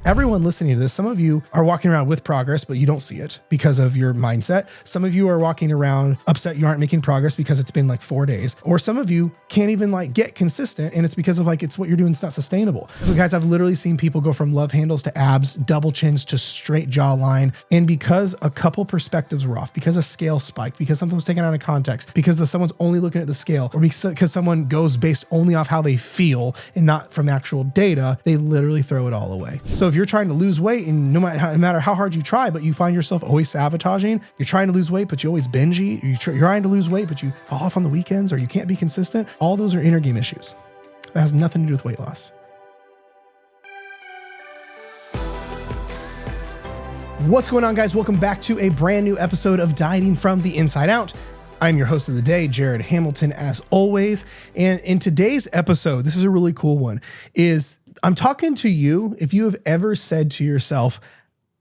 everyone listening to this, some of you are walking around with progress, but you don't see it because of your mindset. Some of you are walking around upset you aren't making progress because it's been like 4 days. Or some of you can't even like get consistent, and it's because of like, it's what you're doing. It's not sustainable. So guys, I've literally seen people go from love handles to abs, double chins to straight jawline. And because a couple perspectives were off, because a scale spiked, because something was taken out of context, because someone's only looking at the scale, or because someone goes based only off how they feel and not from actual data, they literally throw it all away. So if you're trying to lose weight and no matter how hard you try, but you find yourself always sabotaging, you're trying to lose weight, but you always binge eat, you're trying to lose weight, but you fall off on the weekends, or you can't be consistent, all those are inner game issues. That has nothing to do with weight loss. What's going on, guys? Welcome back to a brand new episode of Dieting from the Inside Out. I'm your host of the day, Jared Hamilton, as always. And in today's episode, this is a really cool one, is I'm talking to you if you have ever said to yourself,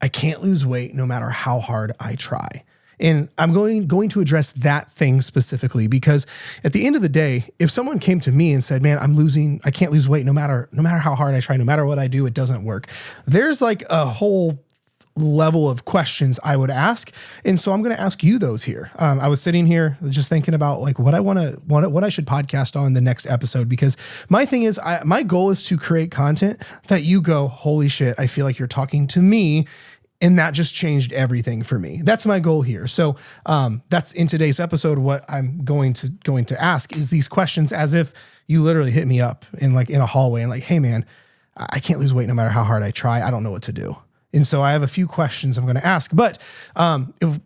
I can't lose weight no matter how hard I try. And I'm going to address that thing specifically because at the end of the day, if someone came to me and said, man, I can't lose weight no matter how hard I try, no matter what I do, it doesn't work. There's like a whole level of questions I would ask. And so I'm going to ask you those here. I was sitting here just thinking about like what I should podcast on the next episode, because my thing is, my goal is to create content that you go, holy shit, I feel like you're talking to me. And that just changed everything for me. That's my goal here. So that's in today's episode. What I'm going to ask is these questions as if you literally hit me up in a hallway and like, hey man, I can't lose weight no matter how hard I try. I don't know what to do. And so I have a few questions I'm going to ask. But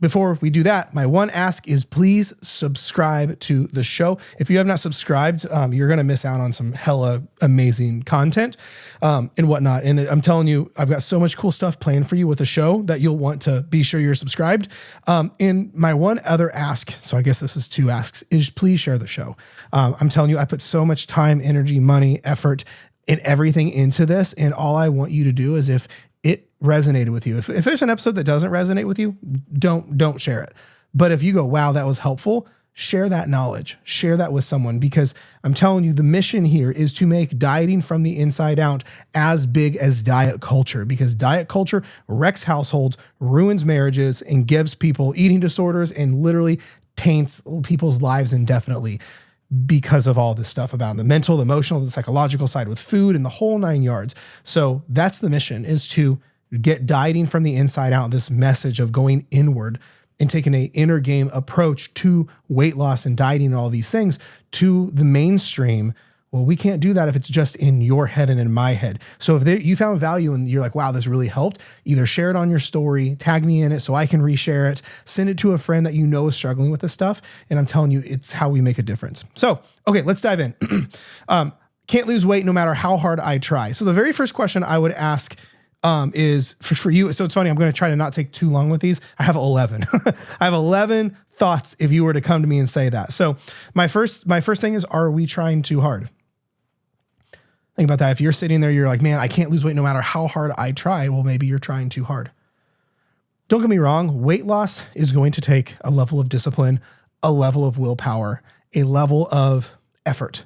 before we do that, my one ask is please subscribe to the show. If you have not subscribed, you're going to miss out on some hella amazing content and whatnot. And I'm telling you, I've got so much cool stuff planned for you with the show that you'll want to be sure you're subscribed. And my one other ask, so I guess this is two asks, is please share the show. I'm telling you, I put so much time, energy, money, effort, and everything into this. And all I want you to do is if it resonated with you. If there's an episode that doesn't resonate with you, don't share it. But if you go, wow, that was helpful, share that knowledge, share that with someone, because I'm telling you, the mission here is to make dieting from the inside out as big as diet culture, because diet culture wrecks households, ruins marriages, and gives people eating disorders and literally taints people's lives indefinitely because of all this stuff about the mental, the emotional, the psychological side with food and the whole 9 yards. So that's the mission, is to get dieting from the inside out, this message of going inward and taking an inner game approach to weight loss and dieting and all these things to the mainstream. Well, we can't do that if it's just in your head and in my head. So if you found value and you're like, wow, this really helped, either share it on your story, tag me in it so I can reshare it, send it to a friend that you know is struggling with this stuff. And I'm telling you, it's how we make a difference. So, okay, let's dive in. Can't lose weight no matter how hard I try. So the very first question I would ask is for you. So it's funny, I'm going to try to not take too long with these. I have 11. I have 11 thoughts if you were to come to me and say that. So my first thing is, are we trying too hard? Think about that. If you're sitting there, you're like, man, I can't lose weight no matter how hard I try. Well, maybe you're trying too hard. Don't get me wrong. Weight loss is going to take a level of discipline, a level of willpower, a level of effort,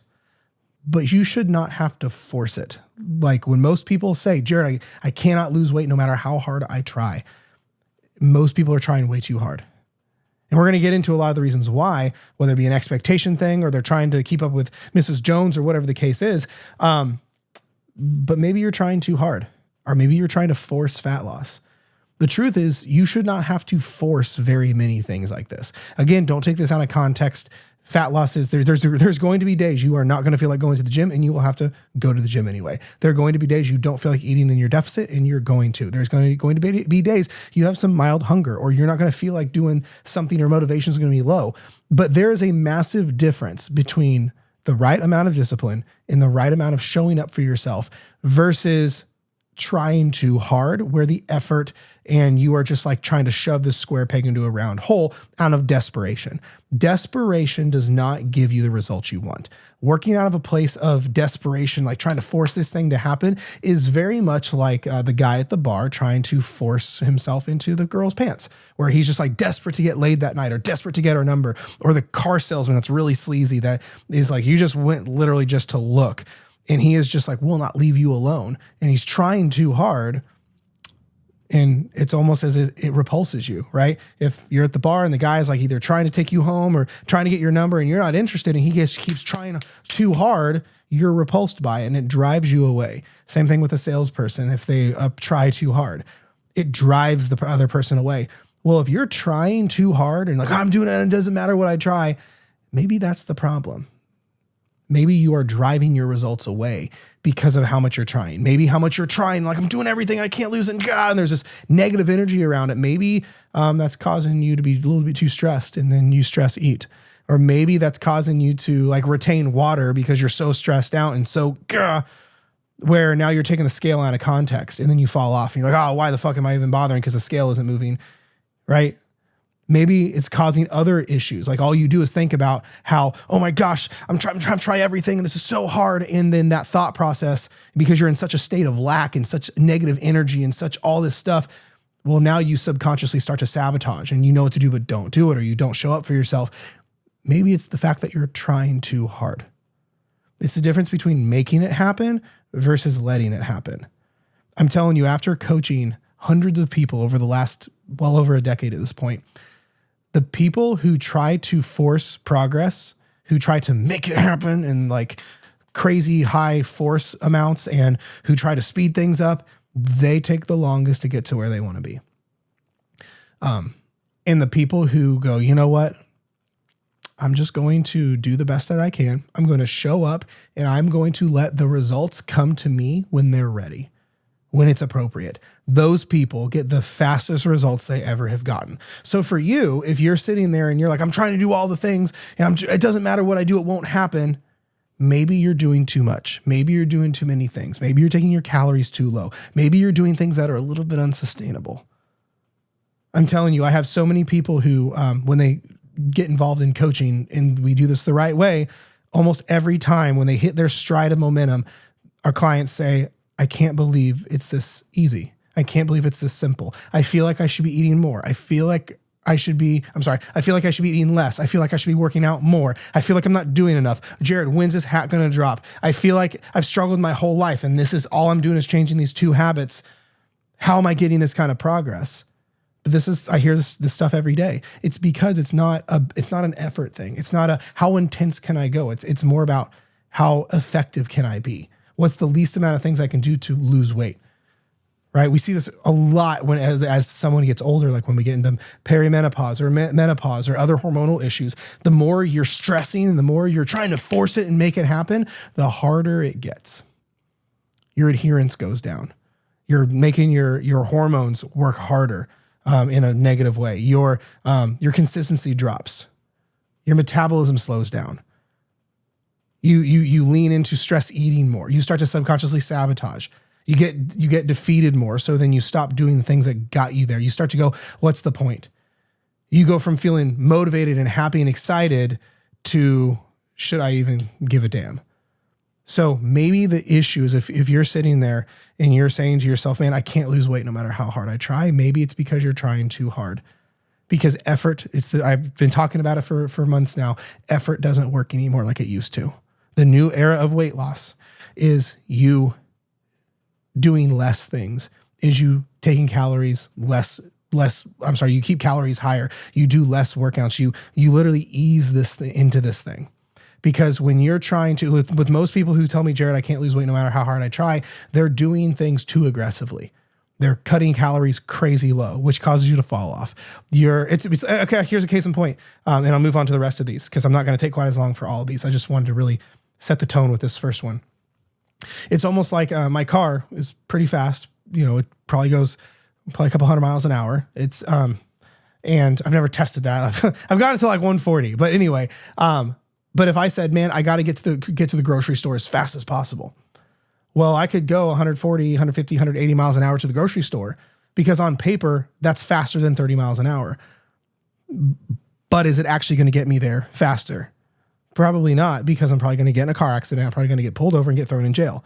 but you should not have to force it. Like when most people say, Jared, I cannot lose weight no matter how hard I try. Most people are trying way too hard. And we're going to get into a lot of the reasons why, whether it be an expectation thing or they're trying to keep up with Mrs. Jones or whatever the case is. But maybe you're trying too hard, or maybe you're trying to force fat loss. The truth is, you should not have to force very many things like this. Again, don't take this out of context. Fat loss is there's going to be days you are not going to feel like going to the gym, and you will have to go to the gym anyway. There are going to be days you don't feel like eating in your deficit, and you're going to. There's going to be days you have some mild hunger, or you're not going to feel like doing something, or motivation is going to be low. But there is a massive difference between the right amount of discipline and the right amount of showing up for yourself versus trying too hard, where the effort and you are just like trying to shove this square peg into a round hole out of desperation. Desperation does not give you the results you want. Working out of a place of desperation, like trying to force this thing to happen, is very much like the guy at the bar trying to force himself into the girl's pants, where he's just like desperate to get laid that night or desperate to get her number, or the car salesman that's really sleazy that is like, you just went literally just to look. And he is just like, will not leave you alone. And he's trying too hard, And it's almost as if it repulses you, right? If you're at the bar and the guy's like either trying to take you home or trying to get your number and you're not interested and he just keeps trying too hard, you're repulsed by it and it drives you away. Same thing with a salesperson. If they try too hard, it drives the other person away. Well, if you're trying too hard and like, I'm doing it and it doesn't matter what I try, maybe that's the problem. Maybe you are driving your results away because of how much you're trying. Maybe how much you're trying, like I'm doing everything, I can't lose it. And there's this negative energy around it. Maybe that's causing you to be a little bit too stressed and then you stress eat. Or maybe that's causing you to like retain water because you're so stressed out and so where now you're taking the scale out of context and then you fall off and you're like, oh, why the fuck am I even bothering? Because the scale isn't moving, right? Maybe it's causing other issues. Like all you do is think about how, oh my gosh, I'm trying to try everything and this is so hard. And then that thought process, because you're in such a state of lack and such negative energy and such all this stuff, well, now you subconsciously start to sabotage and you know what to do, but don't do it, or you don't show up for yourself. Maybe it's the fact that you're trying too hard. It's the difference between making it happen versus letting it happen. I'm telling you, after coaching hundreds of people over the last well over a decade at this point, the people who try to force progress, who try to make it happen in like crazy high force amounts and who try to speed things up, they take the longest to get to where they want to be. And the people who go, you know what? I'm just going to do the best that I can. I'm going to show up and I'm going to let the results come to me when they're ready, when it's appropriate. Those people get the fastest results they ever have gotten. So for you, if you're sitting there and you're like, I'm trying to do all the things and it doesn't matter what I do, it won't happen. Maybe you're doing too much. Maybe you're doing too many things. Maybe you're taking your calories too low. Maybe you're doing things that are a little bit unsustainable. I'm telling you, I have so many people who, when they get involved in coaching and we do this the right way, almost every time when they hit their stride of momentum, our clients say, I can't believe it's this easy. I can't believe it's this simple. I feel like I should be eating more. I feel like I should be eating less. I feel like I should be working out more. I feel like I'm not doing enough. Jared, when's this hat going to drop? I feel like I've struggled my whole life and this is all I'm doing is changing these 2 habits. How am I getting this kind of progress? But I hear this stuff every day. It's because it's not an effort thing. It's not a, how intense can I go? It's more about how effective can I be? What's the least amount of things I can do to lose weight? Right? We see this a lot when, as someone gets older, like when we get into perimenopause or menopause or other hormonal issues, the more you're stressing and the more you're trying to force it and make it happen, the harder it gets. Your adherence goes down. You're making your hormones work harder in a negative way. Your consistency drops. Your metabolism slows down. You lean into stress eating more. You start to subconsciously sabotage. You get defeated more. So then you stop doing the things that got you there. You start to go, what's the point? You go from feeling motivated and happy and excited to, should I even give a damn? So maybe the issue is if you're sitting there and you're saying to yourself, man, I can't lose weight no matter how hard I try. Maybe it's because you're trying too hard. Because effort, I've been talking about it for months now. Effort doesn't work anymore like it used to. The new era of weight loss is you doing less things, is you taking calories you keep calories higher. You do less workouts. You literally ease this into this thing. Because when you're trying to, with most people who tell me, Jared, I can't lose weight no matter how hard I try, they're doing things too aggressively. They're cutting calories crazy low, which causes you to fall off. It's okay. Here's a case in point. And I'll move on to the rest of these because I'm not going to take quite as long for all of these. I just wanted to really set the tone with this first one. It's almost like my car is pretty fast. It probably goes a couple 100 miles an hour. It's, and I've never tested that. I've gotten to like 140, but anyway, but if I said, man, I got to get to the grocery store as fast as possible. Well, I could go 140, 150, 180 miles an hour to the grocery store because on paper, that's faster than 30 miles an hour. But is it actually going to get me there faster? Probably not, because I'm probably going to get in a car accident. I'm probably going to get pulled over and get thrown in jail.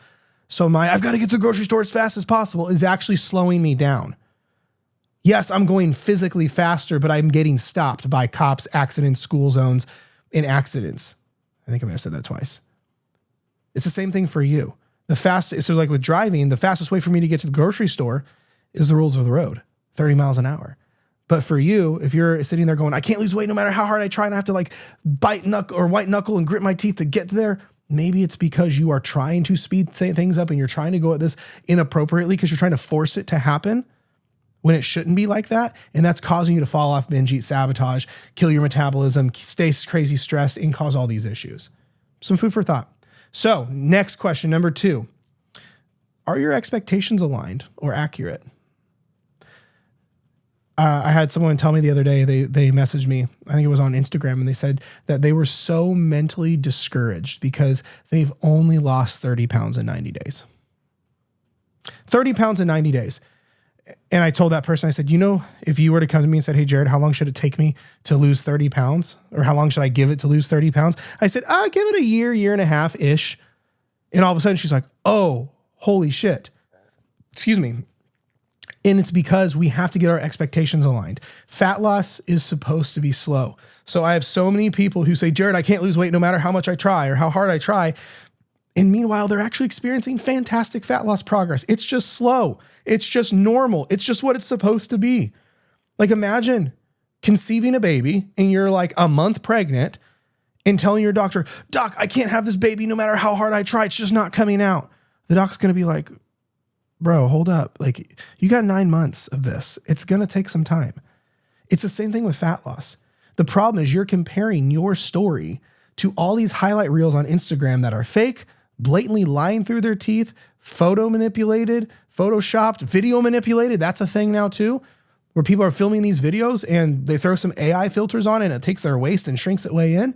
So I've got to get to the grocery store as fast as possible is actually slowing me down. Yes, I'm going physically faster, but I'm getting stopped by cops, accidents, school zones, and accidents. I think I may have said that twice. It's the same thing for you. So like with driving, the fastest way for me to get to the grocery store is the rules of the road, 30 miles an hour. But for you, if you're sitting there going, I can't lose weight no matter how hard I try, and I have to like white knuckle and grit my teeth to get there, maybe it's because you are trying to speed things up and you're trying to go at this inappropriately because you're trying to force it to happen when it shouldn't be like that. And that's causing you to fall off, binge eat, sabotage, kill your metabolism, stay crazy stressed, and cause all these issues. Some food for thought. So next question, number 2. Are your expectations aligned or accurate? I had someone tell me the other day, they messaged me, I think it was on Instagram, and they said that they were so mentally discouraged because they've only lost 30 pounds in 90 days. 30 pounds in 90 days. And I told that person, I said, if you were to come to me and said, hey, Jared, how long should it take me to lose 30 pounds? Or how long should I give it to lose 30 pounds? I said, give it a year and a half-ish. And all of a sudden she's like, oh, holy shit. Excuse me. And it's because we have to get our expectations aligned. Fat loss is supposed to be slow. So I have so many people who say, Jared, I can't lose weight no matter how much I try or how hard I try. And meanwhile, they're actually experiencing fantastic fat loss progress. It's just slow. It's just normal. It's just what it's supposed to be. Like imagine conceiving a baby and you're like a month pregnant and telling your doctor, Doc, I can't have this baby no matter how hard I try. It's just not coming out. The doc's going to be like, bro, hold up. Like you got 9 months of this. It's going to take some time. It's the same thing with fat loss. The problem is you're comparing your story to all these highlight reels on Instagram that are fake, blatantly lying through their teeth, photo manipulated, photoshopped, video manipulated. That's a thing now too, where people are filming these videos and they throw some AI filters on it and it takes their waist and shrinks it way in.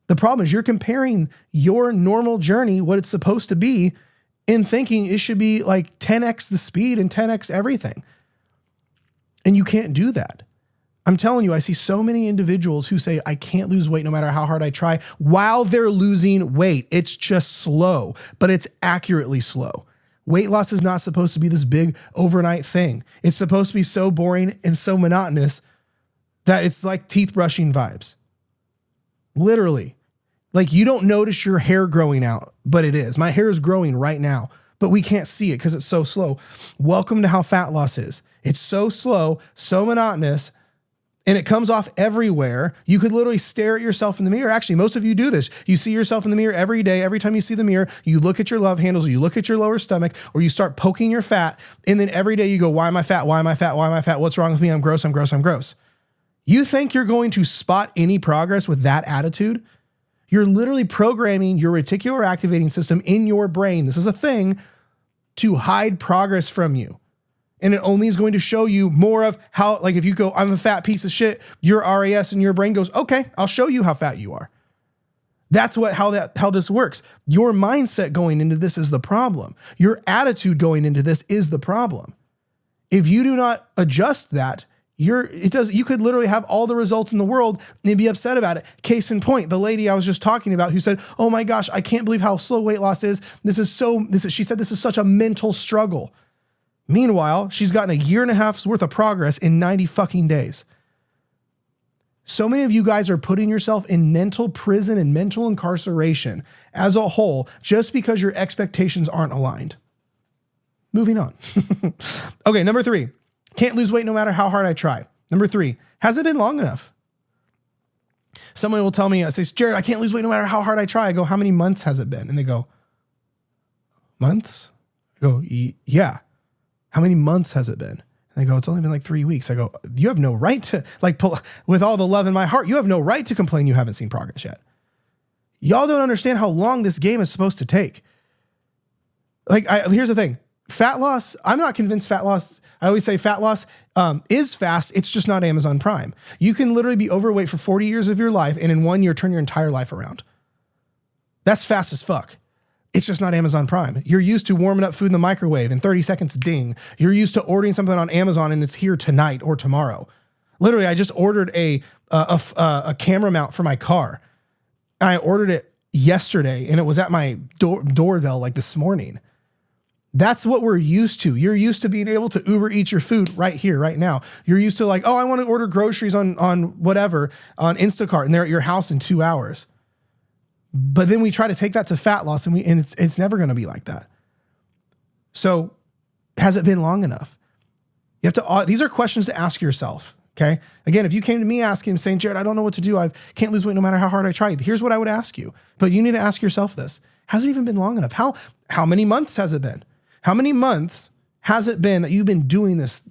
The problem is you're comparing your normal journey, what it's supposed to be, and thinking it should be like 10x the speed and 10x everything. And you can't do that. I'm telling you, I see so many individuals who say, I can't lose weight no matter how hard I try while they're losing weight. It's just slow, but it's accurately slow. Weight loss is not supposed to be this big overnight thing. It's supposed to be so boring and so monotonous that it's like teeth brushing vibes. Literally. Like you don't notice your hair growing out, but it is. My hair is growing right now, but we can't see it because it's so slow. Welcome to how fat loss is. It's so slow, so monotonous, and it comes off everywhere. You could literally stare at yourself in the mirror. Actually, most of you do this. You see yourself in the mirror every day. Every time you see the mirror, you look at your love handles, or you look at your lower stomach, or you start poking your fat. And then every day you go, why am I fat? Why am I fat? Why am I fat? What's wrong with me? I'm gross. I'm gross. I'm gross. You think you're going to spot any progress with that attitude? You're literally programming your reticular activating system in your brain. This is a thing to hide progress from you. And it only is going to show you more of how, like if you go, I'm a fat piece of shit, your RAS and your brain goes, okay, I'll show you how fat you are. That's how this works. Your mindset going into this is the problem. Your attitude going into this is the problem. If you do not adjust that, you could literally have all the results in the world and be upset about it. Case in point, the lady I was just talking about who said, oh my gosh, I can't believe how slow weight loss is. She said this is such a mental struggle. Meanwhile, she's gotten a year and a half's worth of progress in 90 fucking days. So many of you guys are putting yourself in mental prison and mental incarceration as a whole just because your expectations aren't aligned. Moving on. Okay, number 3. Can't lose weight no matter how hard I try. Number 3, has it been long enough? Someone will tell me, I say, Jared, I can't lose weight no matter how hard I try. I go, how many months has it been? And they go, months? I go, yeah. How many months has it been? And they go, it's only been like 3 weeks. I go, you have no right to, with all the love in my heart, you have no right to complain you haven't seen progress yet. Y'all don't understand how long this game is supposed to take. Here's the thing. Fat loss, I'm not convinced fat loss, I always say fat loss is fast. It's just not Amazon Prime. You can literally be overweight for 40 years of your life and in 1 year turn your entire life around. That's fast as fuck. It's just not Amazon Prime. You're used to warming up food in the microwave in 30 seconds, ding. You're used to ordering something on Amazon and it's here tonight or tomorrow. Literally, I just ordered a camera mount for my car. And I ordered it yesterday and it was at my doorbell like this morning. That's what we're used to. You're used to being able to Uber eat your food right here, right now. You're used to like, oh, I want to order groceries on whatever, on Instacart, and they're at your house in 2 hours. But then we try to take that to fat loss and it's never going to be like that. So has it been long enough? You have to, these are questions to ask yourself. Okay. Again, if you came to me asking, saying, Jared, I don't know what to do. I can't lose weight no matter how hard I try. Here's what I would ask you. But you need to ask yourself this. Has it even been long enough? How many months has it been? How many months has it been that you've been doing this?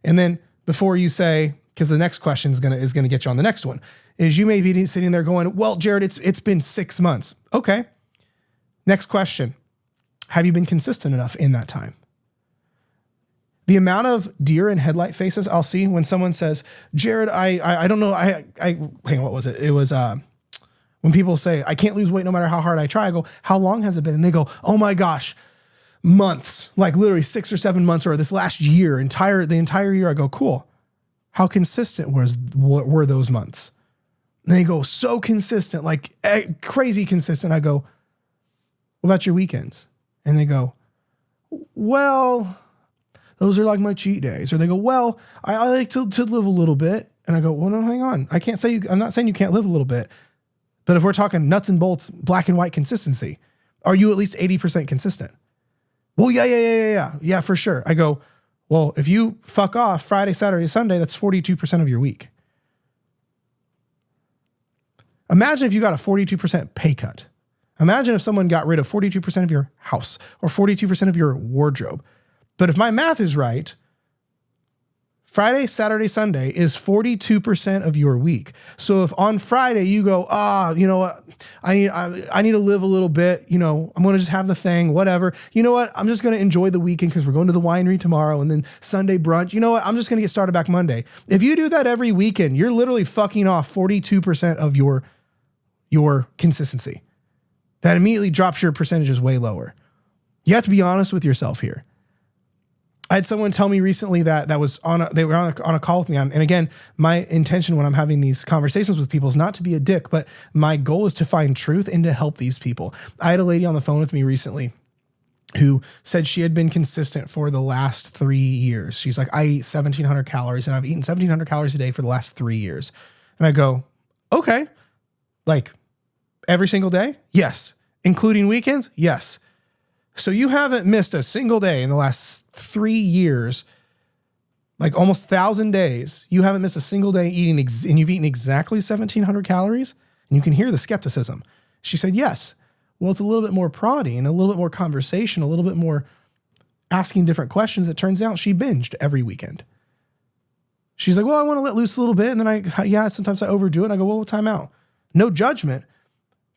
And then before you say, because the next question is gonna get you on the next one, is you may be sitting there going, well, Jared, it's been 6 months. Okay. Next question. Have you been consistent enough in that time? The amount of deer in headlight faces I'll see when someone says, Jared, I don't know. Hang on, what was it? It was when people say, I can't lose weight no matter how hard I try. I go, how long has it been? And they go, oh my gosh, months, like literally 6 or 7 months, or this last year, the entire year. I go, cool. How consistent were those months? And they go, so consistent, like crazy consistent. I go, what about your weekends? And they go, well, those are like my cheat days. Or they go, well, I like to live a little bit. And I go, well, no, hang on. I'm not saying you can't live a little bit. But if we're talking nuts and bolts, black and white consistency, are you at least 80% consistent? Well, yeah. Yeah, for sure. I go, well, if you fuck off Friday, Saturday, Sunday, that's 42% of your week. Imagine if you got a 42% pay cut. Imagine if someone got rid of 42% of your house or 42% of your wardrobe. But if my math is right, Friday, Saturday, Sunday is 42% of your week. So if on Friday you go, you know what, I need to live a little bit, I'm going to just have the thing, whatever. You know what? I'm just going to enjoy the weekend because we're going to the winery tomorrow and then Sunday brunch. You know what? I'm just going to get started back Monday. If you do that every weekend, you're literally fucking off 42% of your consistency. That immediately drops your percentages way lower. You have to be honest with yourself here. I had someone tell me recently that they were on a call with me. And again, my intention when I'm having these conversations with people is not to be a dick, but my goal is to find truth and to help these people. I had a lady on the phone with me recently who said she had been consistent for the last 3 years. She's like, I eat 1,700 calories and I've eaten 1,700 calories a day for the last 3 years. And I go, okay, like every single day? Yes. Including weekends? Yes. So you haven't missed a single day in the last 3 years, like almost 1,000 days. You haven't missed a single day eating, and you've eaten exactly 1,700 calories? And you can hear the skepticism. She said, yes. Well, it's a little bit more prodding, a little bit more conversation, a little bit more asking different questions. It turns out she binged every weekend. She's like, well, I want to let loose a little bit. And then sometimes I overdo it. And I go, well, time out. No judgment.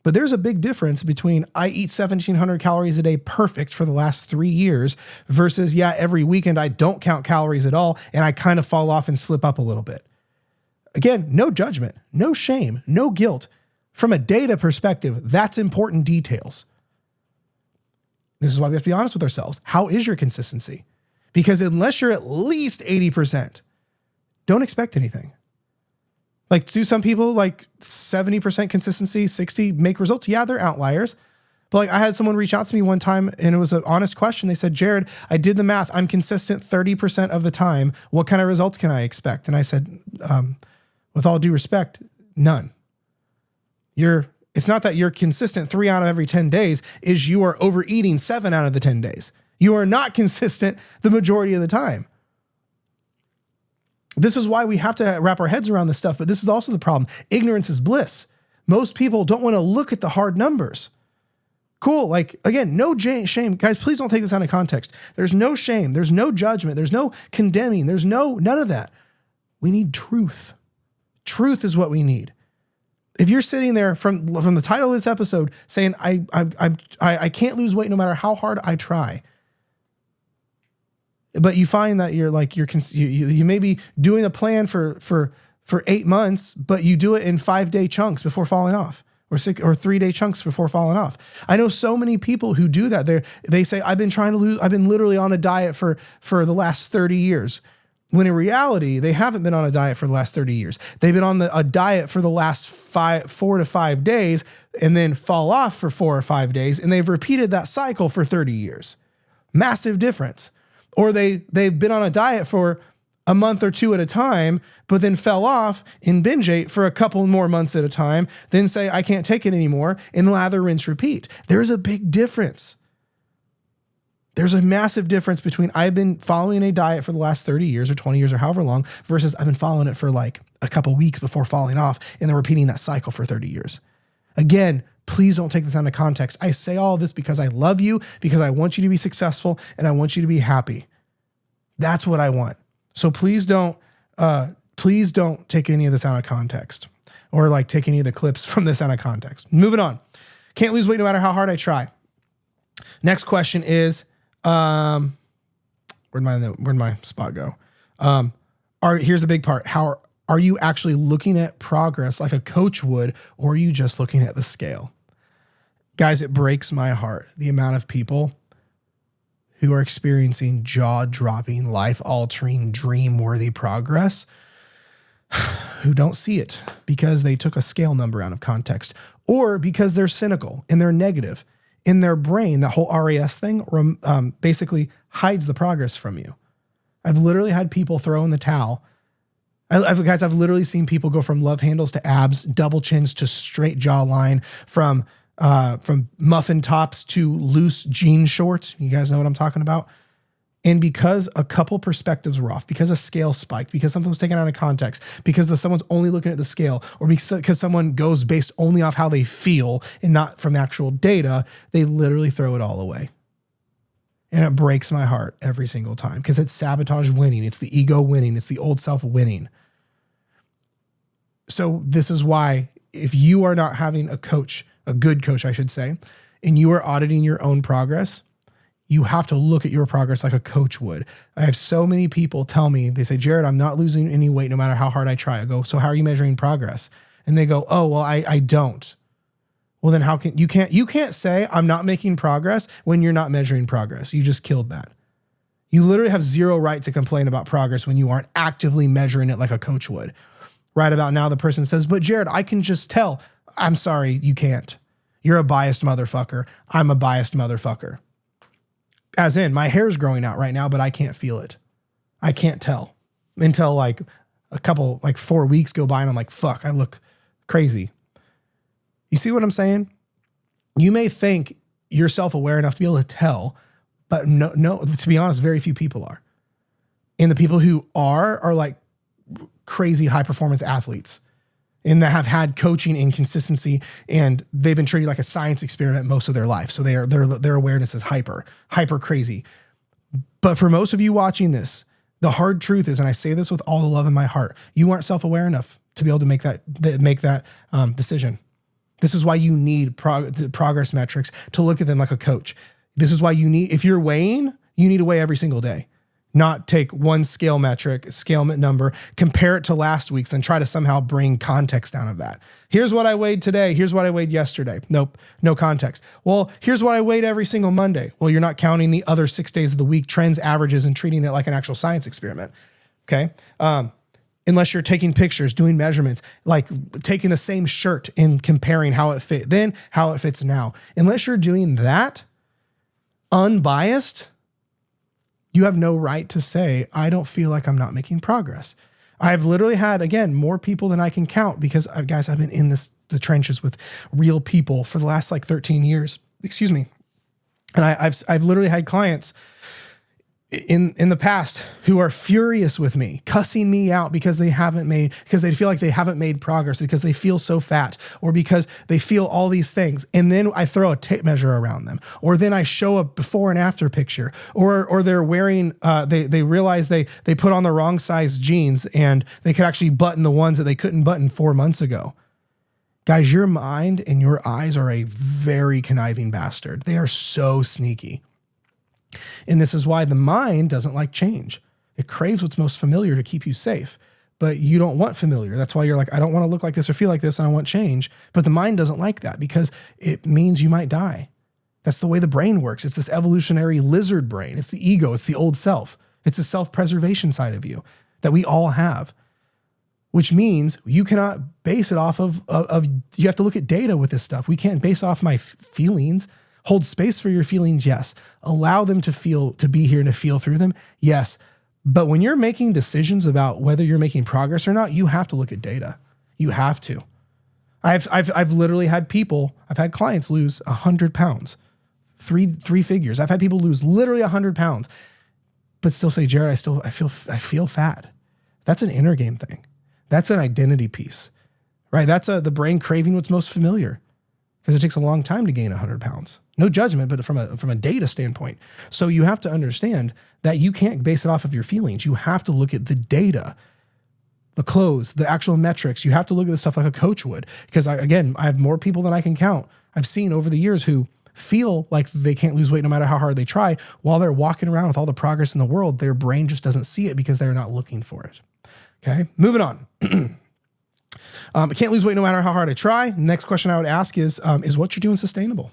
But there's a big difference between I eat 1,700 calories a day perfect for the last 3 years versus, every weekend I don't count calories at all and I kind of fall off and slip up a little bit. Again, no judgment, no shame, no guilt. From a data perspective, that's important details. This is why we have to be honest with ourselves. How is your consistency? Because unless you're at least 80%, don't expect anything. Like, do some people like 70% consistency, 60 make results? Yeah, they're outliers. But like I had someone reach out to me one time and it was an honest question. They said, Jared, I did the math. I'm consistent 30% of the time. What kind of results can I expect? And I said, with all due respect, none. It's not that you're consistent 3 out of every 10 days, is you are overeating 7 out of the 10 days. You are not consistent the majority of the time. This is why we have to wrap our heads around this stuff, but this is also the problem. Ignorance is bliss. Most people don't want to look at the hard numbers. Cool. Like, again, no shame. Guys, please don't take this out of context. There's no shame. There's no judgment. There's no condemning. There's none of that. We need truth. Truth is what we need. If you're sitting there from the title of this episode saying, I can't lose weight no matter how hard I try, but you find that you may be doing a plan for 8 months, but you do it in 5-day chunks before falling off, or 3-day chunks before falling off. I know so many people who do that. They say, I've been literally on a diet for the last 30 years. When in reality, they haven't been on a diet for the last 30 years. They've been on a diet for the last 4 to 5 days and then fall off for 4 or 5 days. And they've repeated that cycle for 30 years. Massive difference. Or they've been on a diet for a month or 2 at a time, but then fell off and binge ate for a couple more months at a time, then say, I can't take it anymore, and lather, rinse, repeat. There's a big difference. There's a massive difference between I've been following a diet for the last 30 years or 20 years or however long versus I've been following it for like a couple weeks before falling off and then repeating that cycle for 30 years. Again, please don't take this out of context. I say all this because I love you, because I want you to be successful and I want you to be happy. That's what I want. So please don't take any of this out of context or like take any of the clips from this out of context. Moving on. Can't lose weight no matter how hard I try. Next question is, where'd my spot go? Here's the big part. How are you actually looking at progress like a coach would, or are you just looking at the scale? Guys, it breaks my heart, the amount of people who are experiencing jaw-dropping, life-altering, dream-worthy progress who don't see it because they took a scale number out of context or because they're cynical and they're negative. In their brain, that whole RAS thing basically hides the progress from you. I've literally had people throw in the towel. I've literally seen people go from love handles to abs, double chins to straight jawline, from muffin tops to loose jean shorts. You guys know what I'm talking about? And because a couple perspectives were off, because a scale spiked, because something was taken out of context, because someone's only looking at the scale, or because someone goes based only off how they feel and not from actual data, they literally throw it all away. And it breaks my heart every single time because it's sabotage winning. It's the ego winning. It's the old self winning. So this is why if you are not having a coach, a good coach, I should say, and you are auditing your own progress, you have to look at your progress like a coach would. I have so many people tell me, they say, Jared, I'm not losing any weight no matter how hard I try. I go, so how are you measuring progress? And they go, oh, well, I don't. Well, then how can you can't say I'm not making progress when you're not measuring progress. You just killed that. You literally have zero right to complain about progress when you aren't actively measuring it like a coach would. Right about now, the person says, but Jared, I can just tell. I'm sorry, you can't. You're a biased motherfucker. I'm a biased motherfucker. As in, my hair's growing out right now, but I can't feel it. I can't tell until like 4 weeks go by and I'm like, fuck, I look crazy. You see what I'm saying? You may think you're self-aware enough to be able to tell, but no, to be honest, very few people are. And the people who are like crazy high performance athletes and that have had coaching and consistency, and they've been treated like a science experiment most of their life. So their awareness is hyper crazy. But for most of you watching this, the hard truth is, and I say this with all the love in my heart, you aren't self-aware enough to be able to make that decision. This is why you need progress metrics to look at them like a coach. This is why if you're weighing, you need to weigh every single day. Not take one scale number, compare it to last week's, then try to somehow bring context down of that. Here's what I weighed today. Here's what I weighed yesterday. Nope, no context. Well, here's what I weighed every single Monday. Well, you're not counting the other 6 days of the week, trends, averages, and treating it like an actual science experiment. Okay? Unless you're taking pictures, doing measurements, like taking the same shirt and comparing how it fit then, how it fits now. Unless you're doing that, unbiased, you have no right to say, I don't feel like I'm not making progress. I've literally had, again, more people than I can count because, guys, I've been in the trenches with real people for the last 13 years. Excuse me. And I've literally had clients in the past who are furious with me, cussing me out because they feel like they haven't made progress, because they feel so fat, or because they feel all these things. And then I throw a tape measure around them, or then I show a before and after picture, or they're wearing, they realize they put on the wrong size jeans and they could actually button the ones that they couldn't button 4 months ago. Guys, your mind and your eyes are a very conniving bastard. They are so sneaky. And this is why the mind doesn't like change. It craves what's most familiar to keep you safe, but you don't want familiar. That's why you're like, I don't want to look like this or feel like this, and I want change. But the mind doesn't like that because it means you might die. That's the way the brain works. It's this evolutionary lizard brain. It's the ego. It's the old self. It's the self-preservation side of you that we all have, which means you cannot base it off of you have to look at data with this stuff. We can't base off my feelings. Hold space for your feelings, yes. Allow them to be here and to feel through them, yes. But when you're making decisions about whether you're making progress or not, you have to look at data. You have to. I've literally had clients lose 100 pounds, three figures. I've had people lose literally 100 pounds, but still say, Jared, I feel fat. That's an inner game thing. That's an identity piece, right? That's the brain craving what's most familiar, because it takes a long time to gain 100 pounds. No judgment, but from a data standpoint. So you have to understand that you can't base it off of your feelings. You have to look at the data, the clothes, the actual metrics. You have to look at the stuff like a coach would, because I have more people than I can count. I've seen over the years who feel like they can't lose weight no matter how hard they try, while they're walking around with all the progress in the world. Their brain just doesn't see it because they're not looking for it. Okay, moving on. I can't lose weight no matter how hard I try. Next question I would ask is what you're doing sustainable?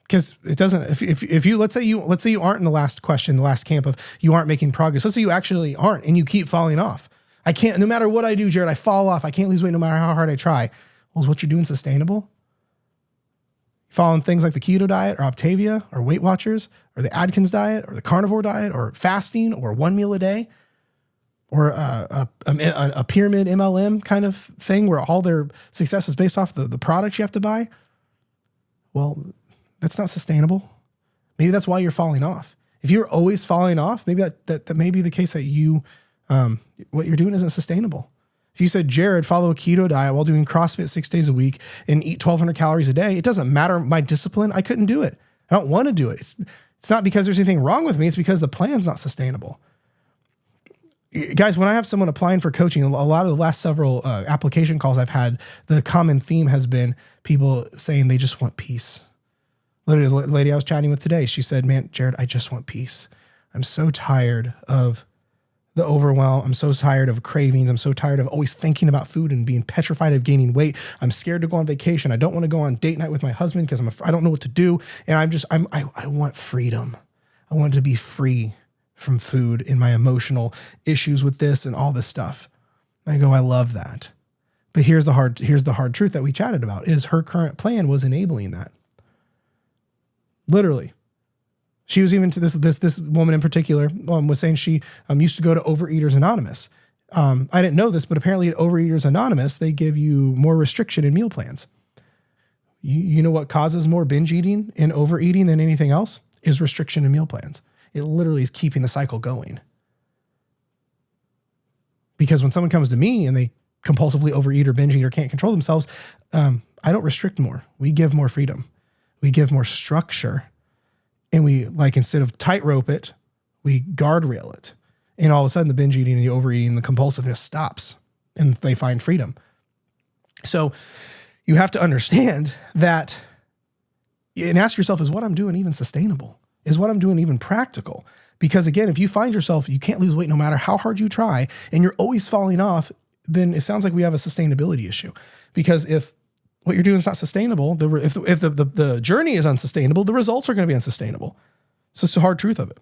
Because it doesn't, if you, let's say you aren't in the last question, the last camp of you aren't making progress. Let's say you actually aren't and you keep falling off. I can't, no matter what I do, Jared, I fall off. I can't lose weight no matter how hard I try. Well, is what you're doing sustainable? Following things like the keto diet or Optavia or Weight Watchers or the Atkins diet or the carnivore diet or fasting or one meal a day or a pyramid MLM kind of thing where all their success is based off the products you have to buy. Well, that's not sustainable. Maybe that's why you're falling off. If you're always falling off, maybe that may be the case that you, what you're doing isn't sustainable. If you said, Jared, follow a keto diet while doing CrossFit 6 days a week and eat 1,200 calories a day, it doesn't matter my discipline. I couldn't do it. I don't want to do it. It's not because there's anything wrong with me. It's because the plan's not sustainable. Guys, when I have someone applying for coaching, a lot of the last several application calls I've had, the common theme has been people saying they just want peace. Literally, the lady I was chatting with today, she said, man, Jared, I just want peace. I'm so tired of the overwhelm. I'm so tired of cravings. I'm so tired of always thinking about food and being petrified of gaining weight. I'm scared to go on vacation. I don't want to go on date night with my husband because I don't know what to do. And I want freedom. I want to be free from food and my emotional issues with this and all this stuff. I go, I love that. But here's the hard truth that we chatted about is her current plan was enabling that. Literally. She was even to this woman in particular was saying she used to go to Overeaters Anonymous. I didn't know this, but apparently at Overeaters Anonymous, they give you more restriction in meal plans. You know what causes more binge eating and overeating than anything else is restriction in meal plans. It literally is keeping the cycle going. Because when someone comes to me and they compulsively overeat or binge eat or can't control themselves, I don't restrict more. We give more freedom. We give more structure. And we, like, instead of tightrope it, we guardrail it. And all of a sudden the binge eating and the overeating, the compulsiveness stops and they find freedom. So you have to understand that and ask yourself, is what I'm doing even sustainable? Is what I'm doing even practical? Because again, if you find yourself, you can't lose weight no matter how hard you try, and you're always falling off, then it sounds like we have a sustainability issue. Because if what you're doing is not sustainable, if the journey is unsustainable, the results are going to be unsustainable. So it's the hard truth of it.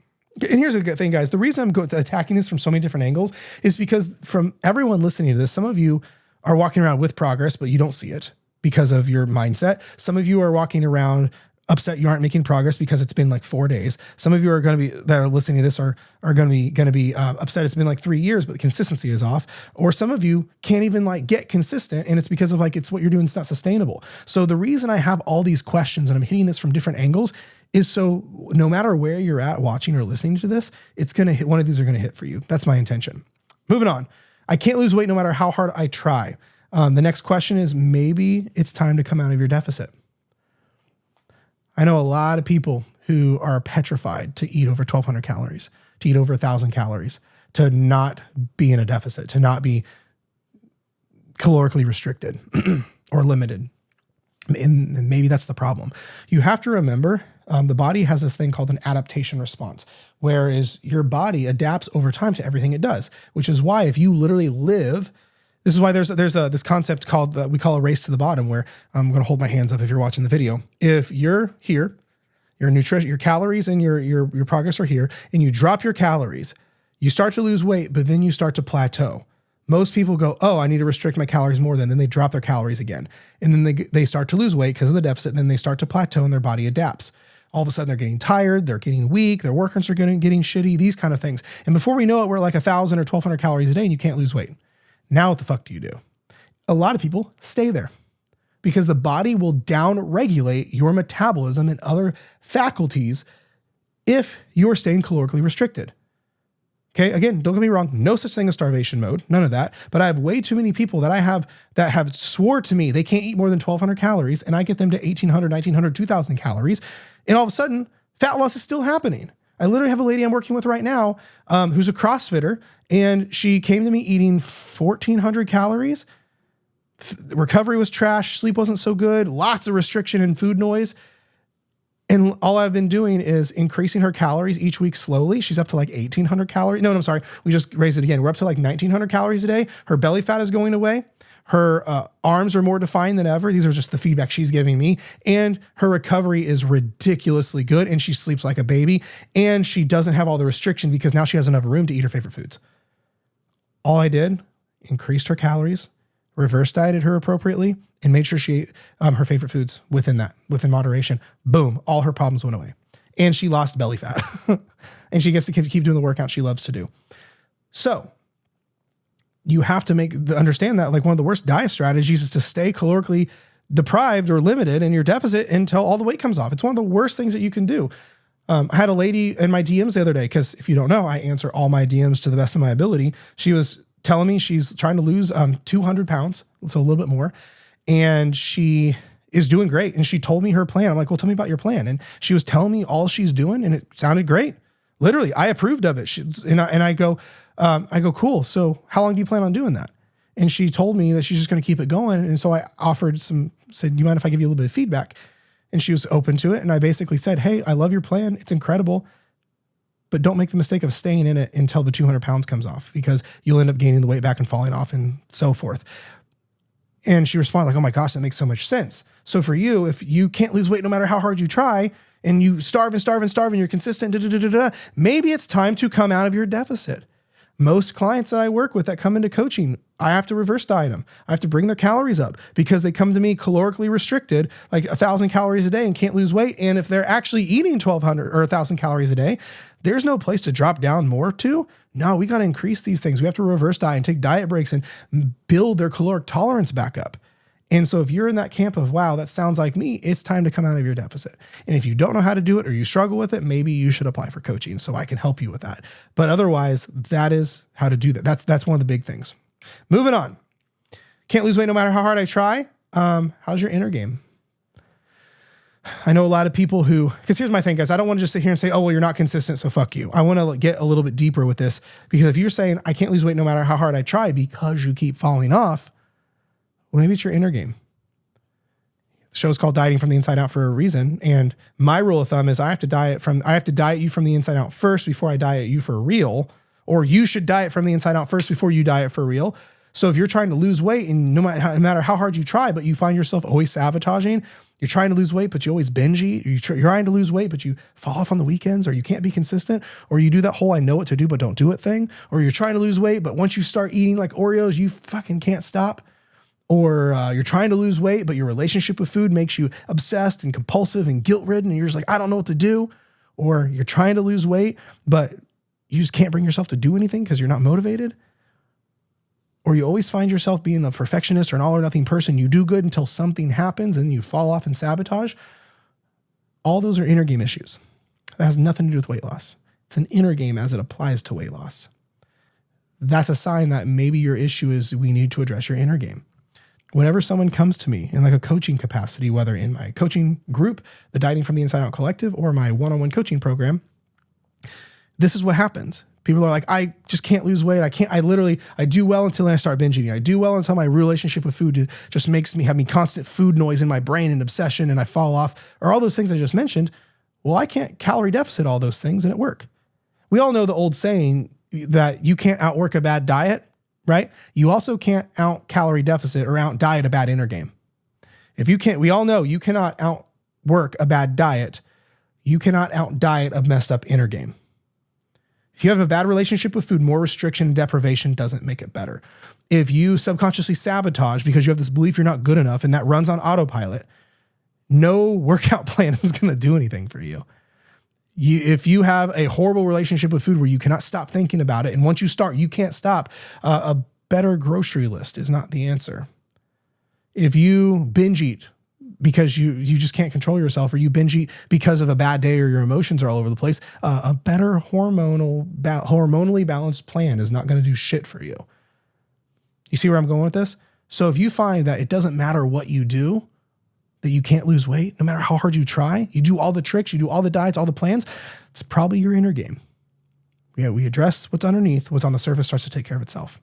And here's the good thing, guys. The reason I'm attacking this from so many different angles is because from everyone listening to this, some of you are walking around with progress, but you don't see it because of your mindset. Some of you are walking around upset you aren't making progress because it's been like 4 days. Some of you are going to be that are listening to this are going to be upset. It's been like 3 years, but the consistency is off. Or some of you can't even like get consistent, and it's because of like it's what you're doing. It's not sustainable. So the reason I have all these questions and I'm hitting this from different angles is so no matter where you're at watching or listening to this, it's going to hit. One of these are going to hit for you. That's my intention. Moving on. I can't lose weight no matter how hard I try. The next question is maybe it's time to come out of your deficit. I know a lot of people who are petrified to eat over 1,200 calories, to eat over 1,000 calories, to not be in a deficit, to not be calorically restricted or limited. And maybe that's the problem. You have to remember the body has this thing called an adaptation response, whereas your body adapts over time to everything it does, which is why if you literally live this is why there's this concept called we call a race to the bottom, where I'm going to hold my hands up if you're watching the video. If you're here, your nutrition, your calories and your progress are here, and you drop your calories, you start to lose weight, but then you start to plateau. Most people go, oh, I need to restrict my calories more then they drop their calories again. And then they start to lose weight because of the deficit. And then they start to plateau and their body adapts. All of a sudden they're getting tired, they're getting weak, their workouts are getting shitty, these kind of things. And before we know it, we're like 1,000 or 1,200 calories a day and you can't lose weight. Now what the fuck do you do? A lot of people stay there. because the body will down-regulate your metabolism and other faculties if you're staying calorically restricted. Okay, again, don't get me wrong, no such thing as starvation mode, none of that. But I have way too many people that have swore to me they can't eat more than 1,200 calories, and I get them to 1,800, 1,900, 2,000 calories, and all of a sudden, fat loss is still happening. I literally have a lady I'm working with right now who's a CrossFitter, and she came to me eating 1,400 calories. Recovery was trash, sleep wasn't so good, lots of restriction and food noise. And all I've been doing is increasing her calories each week slowly. She's up to like 1,800 calories. No, I'm sorry. We just raised it again. We're up to like 1,900 calories a day. Her belly fat is going away. Her arms are more defined than ever. These are just the feedback she's giving me. And her recovery is ridiculously good. And she sleeps like a baby. And she doesn't have all the restriction because now she has enough room to eat her favorite foods. All I did, increased her calories, reverse dieted her appropriately, and made sure she ate her favorite foods within moderation. Boom, all her problems went away. And she lost belly fat. And she gets to keep doing the workout she loves to do. So you have to understand that like one of the worst diet strategies is to stay calorically deprived or limited in your deficit until all the weight comes off. It's one of the worst things that you can do. I had a lady in my DMs the other day, because if you don't know, I answer all my DMs to the best of my ability. She was telling me she's trying to lose 200 pounds, so a little bit more. And she is doing great. And she told me her plan. I'm like, well, tell me about your plan. And she was telling me all she's doing, and it sounded great. Literally, I approved of it. I go, cool. So how long do you plan on doing that? And she told me that she's just going to keep it going. And so I said, do you mind if I give you a little bit of feedback? And she was open to it. And I basically said, hey, I love your plan. It's incredible. But don't make the mistake of staying in it until the 200 pounds comes off, because you'll end up gaining the weight back and falling off and so forth. And she responded like, oh my gosh, that makes so much sense. So for you, if you can't lose weight no matter how hard you try, and you starve and you're consistent, maybe it's time to come out of your deficit. Most clients that I work with that come into coaching, I have to reverse diet them. I have to bring their calories up because they come to me calorically restricted, like 1,000 calories a day, and can't lose weight. And if they're actually eating 1,200 or 1,000 calories a day, there's no place to drop down more to. No, we got to increase these things. We have to reverse diet and take diet breaks and build their caloric tolerance back up. And so if you're in that camp of, wow, that sounds like me, it's time to come out of your deficit. And if you don't know how to do it or you struggle with it, maybe you should apply for coaching so I can help you with that. But otherwise, that is how to do that. That's one of the big things. Moving on. Can't lose weight no matter how hard I try. How's your inner game? I know a lot of people because here's my thing, guys. I don't want to just sit here and say, oh, well, you're not consistent, so fuck you. I want to get a little bit deeper with this, because if you're saying I can't lose weight no matter how hard I try because you keep falling off, well, maybe it's your inner game. The show's called Dieting from the Inside Out for a reason. And my rule of thumb is I have to diet you from the inside out first before I diet you for real, or you should diet from the inside out first before you diet for real. So if you're trying to lose weight and no matter how hard you try, but you find yourself always sabotaging, you're trying to lose weight, but you always binge eat, you're trying to lose weight, but you fall off on the weekends, or you can't be consistent, or you do that whole I know what to do, but don't do it thing, or you're trying to lose weight, but once you start eating like Oreos, you fucking can't stop. Or you're trying to lose weight, but your relationship with food makes you obsessed and compulsive and guilt-ridden, and you're just like, I don't know what to do. Or you're trying to lose weight, but you just can't bring yourself to do anything because you're not motivated. Or you always find yourself being a perfectionist or an all or nothing person. You do good until something happens and you fall off and sabotage. All those are inner game issues. That has nothing to do with weight loss. It's an inner game as it applies to weight loss. That's a sign that maybe your issue is we need to address your inner game. Whenever someone comes to me in like a coaching capacity, whether in my coaching group, the Dieting from the Inside Out Collective, or my one-on-one coaching program, this is what happens. People are like, I just can't lose weight. I do well until I start binge eating. I do well until my relationship with food just makes me have constant food noise in my brain and obsession, and I fall off, or all those things I just mentioned. Well, I can't calorie deficit all those things and it work. We all know the old saying that you can't outwork a bad diet, right? You also can't out calorie deficit or out diet a bad inner game. We all know you cannot outwork a bad diet. You cannot out diet a messed up inner game. If you have a bad relationship with food, more restriction and deprivation doesn't make it better. If you subconsciously sabotage because you have this belief you're not good enough and that runs on autopilot, no workout plan is going to do anything for you. If you have a horrible relationship with food where you cannot stop thinking about it, and once you start, you can't stop, a better grocery list is not the answer. If you binge eat because you just can't control yourself, or you binge eat because of a bad day or your emotions are all over the place, a better hormonally balanced plan is not going to do shit for you. You see where I'm going with this? So if you find that it doesn't matter what you do, that you can't lose weight, no matter how hard you try, you do all the tricks, you do all the diets, all the plans, it's probably your inner game. Yeah, we address what's underneath, what's on the surface starts to take care of itself.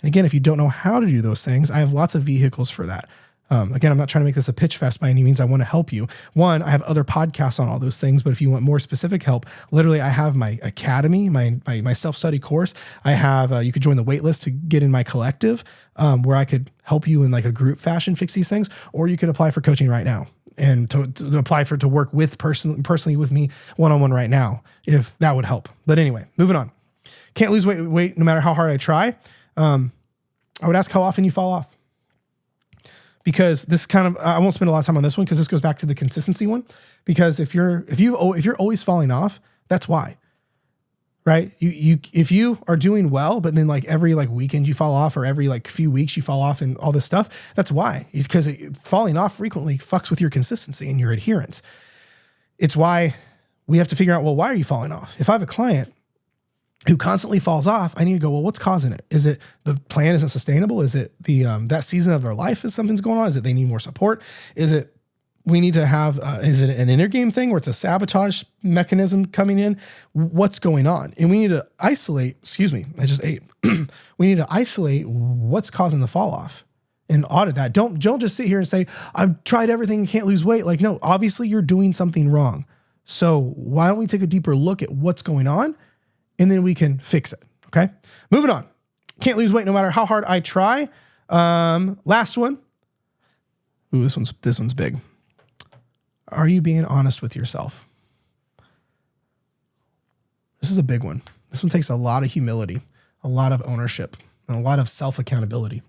And again, if you don't know how to do those things, I have lots of vehicles for that. Again, I'm not trying to make this a pitch fest by any means. I want to help you. One, I have other podcasts on all those things, but if you want more specific help, literally I have my academy, my self-study course. I have, you could join the wait list to get in my collective, where I could help you in like a group fashion fix these things, or you could apply for coaching right now and to apply to work with personally with me one-on-one right now, if that would help. But anyway, moving on. Can't lose weight no matter how hard I try. I would ask how often you fall off. Because this kind of, I won't spend a lot of time on this one because this goes back to the consistency one. Because if you're always falling off, that's why, right? If you are doing well, but then like every like weekend you fall off, or every like few weeks you fall off and all this stuff, that's why. It's because falling off frequently fucks with your consistency and your adherence. It's why we have to figure out, well, why are you falling off? If I have a client who constantly falls off, I need to go, well, what's causing it? Is it the plan isn't sustainable? Is it that season of their life is something's going on? Is it they need more support? Is it we need to have, is it an inner game thing where it's a sabotage mechanism coming in? What's going on? And we need to isolate, I just ate. We need to isolate what's causing the fall off and audit that. Don't just sit here and say, I've tried everything and can't lose weight. Like, no, obviously you're doing something wrong. So why don't we take a deeper look at what's going on? And then we can fix it. Okay. Moving on. Can't lose weight no matter how hard I try. Last one. Ooh, this one's big. Are you being honest with yourself? This is a big one. This one takes a lot of humility, a lot of ownership, and a lot of self-accountability.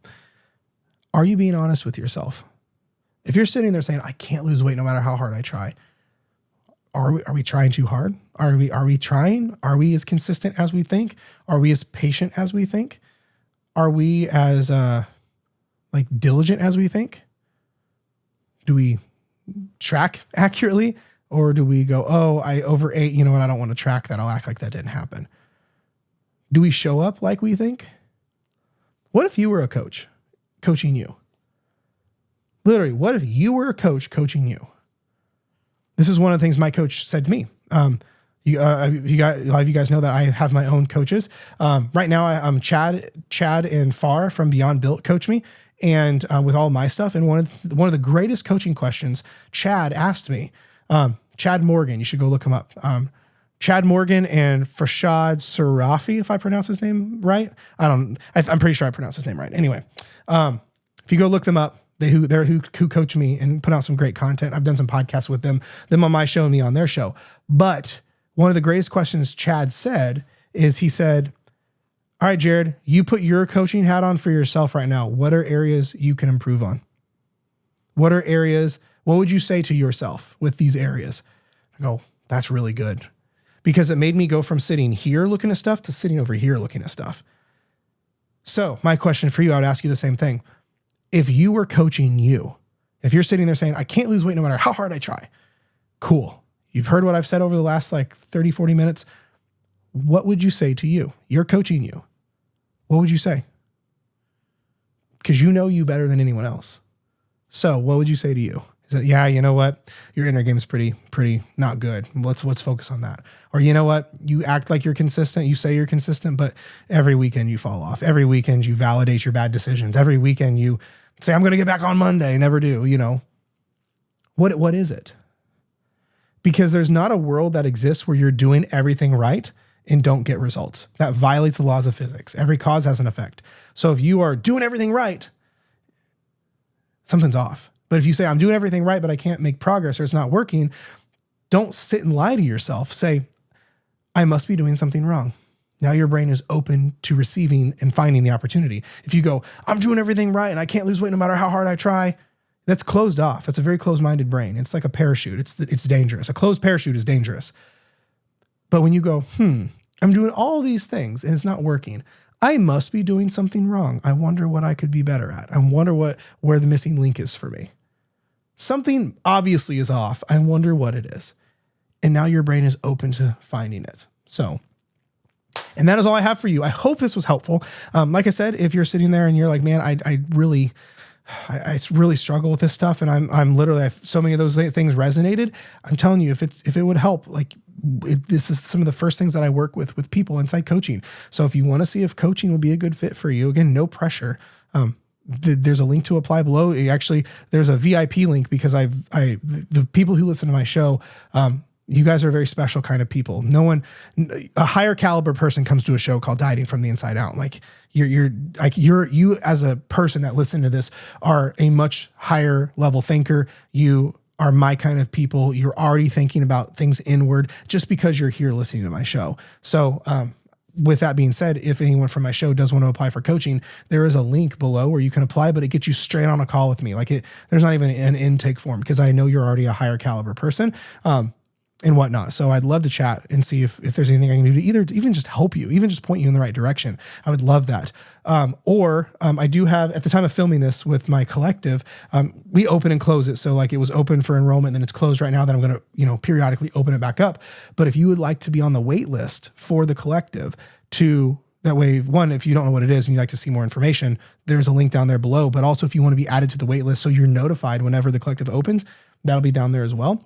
Are you being honest with yourself? If you're sitting there saying, I can't lose weight no matter how hard I try, are we trying too hard? Are we trying? Are we as consistent as we think? Are we as patient as we think? Are we as diligent as we think? Do we track accurately, or do we go, oh, I overate, you know what, I don't want to track that. I'll act like that didn't happen. Do we show up like we think? What if you were a coach coaching you? Literally, what if you were a coach coaching you? This is one of the things my coach said to me. A lot of you guys know that I have my own coaches. Right now, I'm Chad and Far from Beyond Built coach me, and with all my stuff. And one of the greatest coaching questions Chad asked me, Chad Morgan, you should go look him up. Chad Morgan and Farshad Sarafi, if I pronounce his name right. I'm pretty sure I pronounced his name right. Anyway, if you go look them up, they're who coach me and put out some great content. I've done some podcasts with them on my show and me on their show. But one of the greatest questions Chad said is, he said, all right, Jared, you put your coaching hat on for yourself right now. What are areas you can improve on? What would you say to yourself with these areas? I go, that's really good. Because it made me go from sitting here looking at stuff to sitting over here looking at stuff. So my question for you, I would ask you the same thing. If you were coaching you, if you're sitting there saying, I can't lose weight no matter how hard I try. Cool. You've heard what I've said over the last 30, 40 minutes. What would you say to you? You're coaching you. What would you say? Because you know you better than anyone else. So what would you say to you? Is that, yeah, you know what? Your inner game is pretty not good. Let's focus on that. Or you know what? You act like you're consistent. You say you're consistent, but every weekend you fall off. Every weekend you validate your bad decisions. Every weekend you say, I'm going to get back on Monday. Never do, you know. What is it? Because there's not a world that exists where you're doing everything right and don't get results. That violates the laws of physics. Every cause has an effect. So if you are doing everything right, something's off. But if you say, I'm doing everything right, but I can't make progress or it's not working, don't sit and lie to yourself. Say, I must be doing something wrong. Now your brain is open to receiving and finding the opportunity. If you go, I'm doing everything right and I can't lose weight no matter how hard I try, that's closed off. That's a very closed-minded brain. It's like a parachute. It's dangerous. A closed parachute is dangerous. But when you go, I'm I'm doing all these things and it's not working. I must be doing something wrong. I wonder what I could be better at. I wonder where the missing link is for me. Something obviously is off. I wonder what it is. And now your brain is open to finding it. So, and that is all I have for you. I hope this was helpful. Like I said, if you're sitting there and you're like, man, I really struggle with this stuff. And I'm literally, so many of those things resonated. I'm telling you, if it would help, this is some of the first things that I work with people inside coaching. So if you want to see if coaching will be a good fit for you, again, no pressure. There's a link to apply below. Actually, there's a VIP link because the people who listen to my show, you guys are a very special kind of people. A higher caliber person comes to a show called Dieting from the Inside Out. Like you as a person that listened to this are a much higher level thinker. You are my kind of people. You're already thinking about things inward just because you're here listening to my show. So, with that being said, if anyone from my show does want to apply for coaching, there is a link below where you can apply, but it gets you straight on a call with me. There's not even an intake form because I know you're already a higher caliber person. And whatnot. So I'd love to chat and see if there's anything I can do to even just help you, even just point you in the right direction. I would love that. I do have, at the time of filming this with my collective, we open and close it. So it was open for enrollment, then it's closed right now. Then I'm going to, periodically open it back up. But if you would like to be on the wait list for the collective that way, one, if you don't know what it is and you'd like to see more information, there's a link down there below. But also if you want to be added to the wait list so you're notified whenever the collective opens, that'll be down there as well.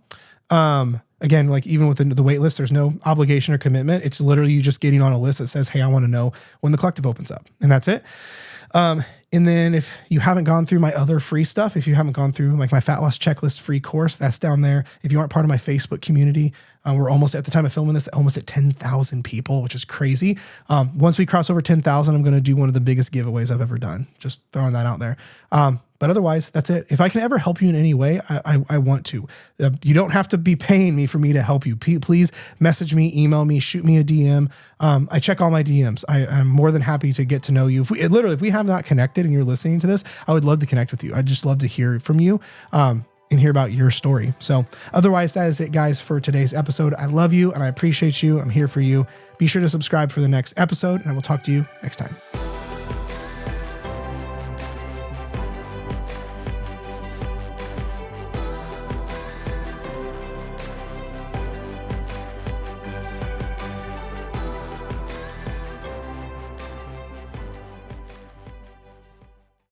Again, even within the wait list, there's no obligation or commitment. It's literally you just getting on a list that says, hey, I want to know when the collective opens up. And that's it. And then if you haven't gone through my other free stuff, if you haven't gone through my fat loss checklist free course, that's down there. If you aren't part of my Facebook community, we're almost at the time of filming this, almost at 10,000 people, which is crazy. Once we cross over 10,000, I'm going to do one of the biggest giveaways I've ever done. Just throwing that out there. But otherwise, that's it. If I can ever help you in any way, I want to. You don't have to be paying me for me to help you. Please message me, email me, shoot me a DM. I check all my DMs. I'm more than happy to get to know you. If we have not connected and you're listening to this, I would love to connect with you. I'd just love to hear from you and hear about your story. So otherwise, that is it, guys, for today's episode. I love you and I appreciate you. I'm here for you. Be sure to subscribe for the next episode, and I will talk to you next time.